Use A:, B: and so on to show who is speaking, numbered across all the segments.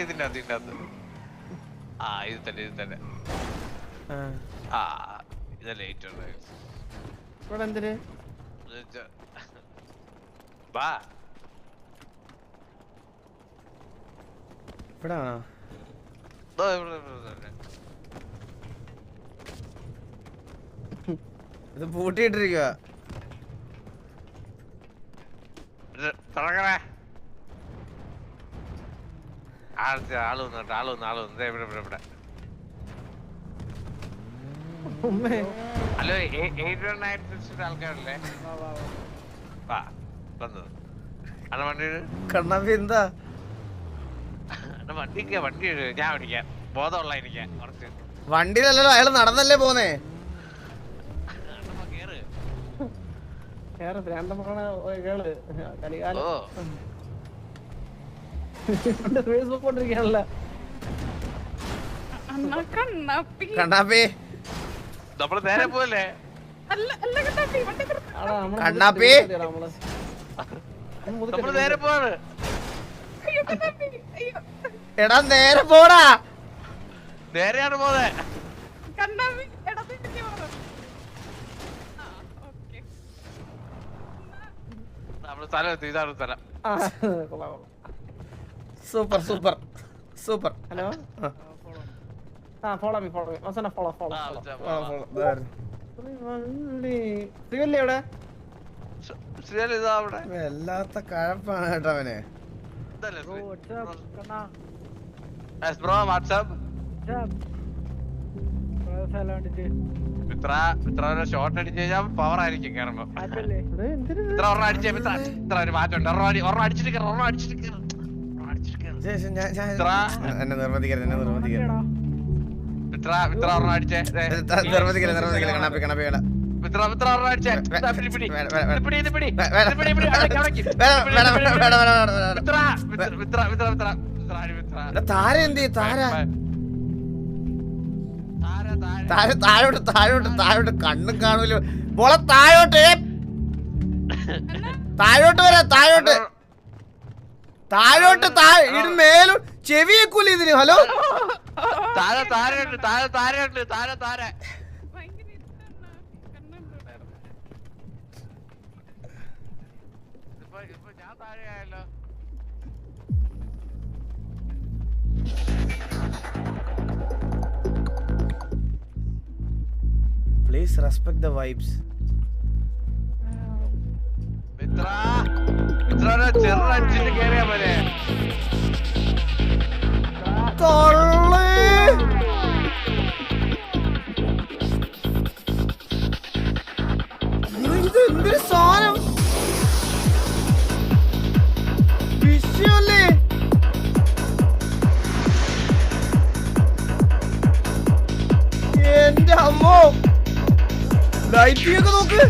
A: ഇതിന്റെ അകത്ത് ആ ഇത് തന്നെ ആ ഇതല്ലേ ഏറ്റവും
B: ഇവിടെ എന്തിന്
A: വാ
B: ഇവിടെ ആണോ ഇത് പൂട്ടിയിട്ടിരിക്കുക
A: തുറക്കണേ ആള് വന്നു ഇവിടെ ഹലോ 819 ആൾക്കാരല്ലേ വാ വന്നത് അണ്ണ വണ്ടി
B: കണ്ണാമ്പി എന്താ
A: വണ്ടി ഞാൻ ഓടിക്കാം ബോധമുള്ള എനിക്ക് കുറച്ച്
B: വണ്ടിയിലല്ലോ അയാള് നടന്നല്ലേ പോന്നേ കണ്ണാപ്പി
A: നമ്മള് നേരെ പോവല്ലേ
B: കണ്ണാപ്പി
A: നമ്മള് നേരെ പോവാണ്
B: എടാ നേരെ പോടാ
A: നേരെയാണ് പോന്നെ നമ്മള് സ്ഥലം എത്തി ഇതാണ് സ്ഥലം
B: സൂപ്പർ
C: ഹലോ ഫോളോ മീ വസന ഫോളോ ശ്രീവല്ലി എവിടെ
A: ഇതാ അവിടെ
B: വല്ലാത്ത കഴപ്പാണ് കേട്ടോ അവന്
A: ബ്രോ വാട്സാപ്പ് ഷോർട്ട് അടിച്ചു കഴിഞ്ഞാൽ പവർ ആയിരിക്കും കേറുമ്പോ ഇത്ര ഒരെണ്ണം അടിച്ചേ ഇത്ര ഒരു മാറ്റം ഒരെണ്ണം അടിച്ചിട്ട്
B: എന്നെ നിർബന്ധിക്കരുത്
A: ഒരെണ്ണം അടിച്ചേ
B: കണ്ണാപ്പി താര എന്ത് താഴോട്ട് കണ്ണും കാണൂല്ലോ പോളെ താഴോട്ട് വരാ താഴോട്ട് ഇത് മേലും ചെവിയേക്കൂല ഇതിന് ഹലോ
A: താര ഞാൻ താഴെയായല്ലോ
B: Please respect the vibes.
A: ചെറുതടിച്ചിട്ട് കേറിയാ പോലെ
B: ഇതെന്തൊരു സാധനം വിഷയല്ലേ എന്റെ അമ്മോ ലൈറ്റിയൊക്കെ നോക്ക്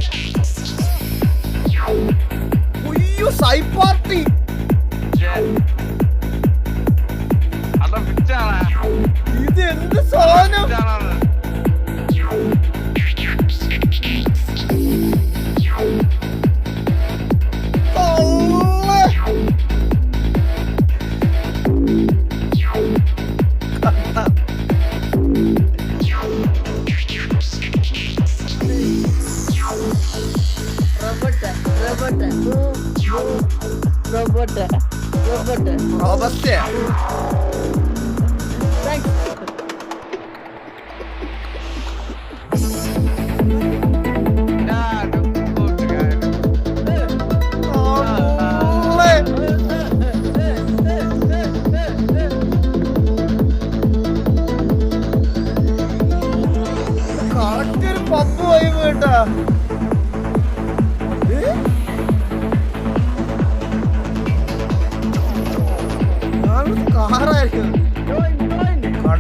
B: അയ്യോ സൈ പാർട്ടി ഇത് എന്ത് സാധനം Robuste.
C: Thanks.
B: കാട്ടൊരു പപ്പ് പോയി കേട്ടാ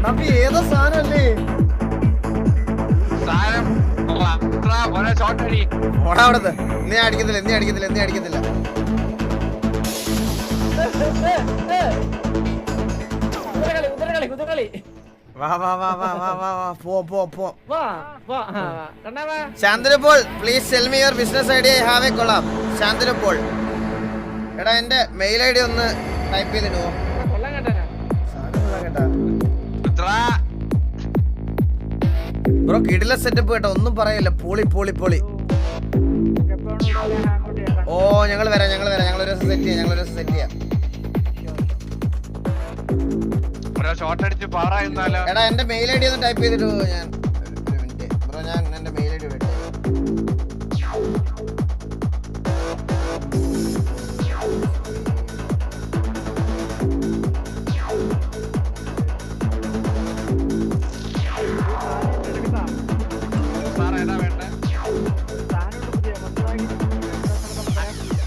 B: കണ്ണാപ്പി ഏതാ സാധനല്ലേ ഓടാ അവിടത്തെ നീ അടിക്കത്തില്ല Shantanu Paul please tell me your business idea I have a കൊള്ളാം ശാന്തനു പോൾ എടാ എന്റെ മെയിൽ ഐഡി ഒന്ന് ടൈപ്പ് ചെയ്തിടുവോ കേട്ടാ.
A: രുദ്രാ.
B: ബ്രോ കിടില സെറ്റപ്പ് കേട്ടോ, ഒന്നും പറയില്ല. പൊളി പൊളി പൊളി. ഓ ഞങ്ങൾ വരാം ഞങ്ങൾ ഒരു ദിവസം സെറ്റ് ചെയ്യാം.
A: ഷോർട്ട് അടിച്ച് പവർ ആയിരുന്നാലോ.
B: എടാ എന്റെ മെയിൽ ഐ ഡി ഒന്ന് ടൈപ്പ് ചെയ്തിട്ട് ഞാൻ ഒരു മിനിറ്റ് ബ്രോ, ഞാൻ എന്റെ മെയിൽ ഐ ഡി വിട്ടു.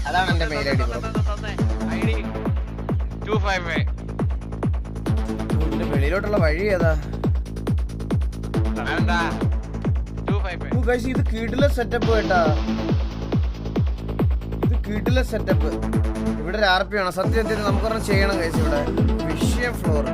B: അതാണ് എന്റെ മെയിൽ ഐ ഡി ബ്രോ. ഇതിന്റെ വെളിയിലോട്ടുള്ള വഴി ഏതാ? ഇത് കിടില സെറ്റപ്പ് കേട്ടാ, ഇത് കിടില സെറ്റപ്പ്. ഇവിടെ ഒരു RP വേണം സത്യത്തിൽ, നമുക്കൊരെണ്ണം ചെയ്യണം കഴിച്ചു. ഇവിടെ വിഷയം ഫ്ലോർ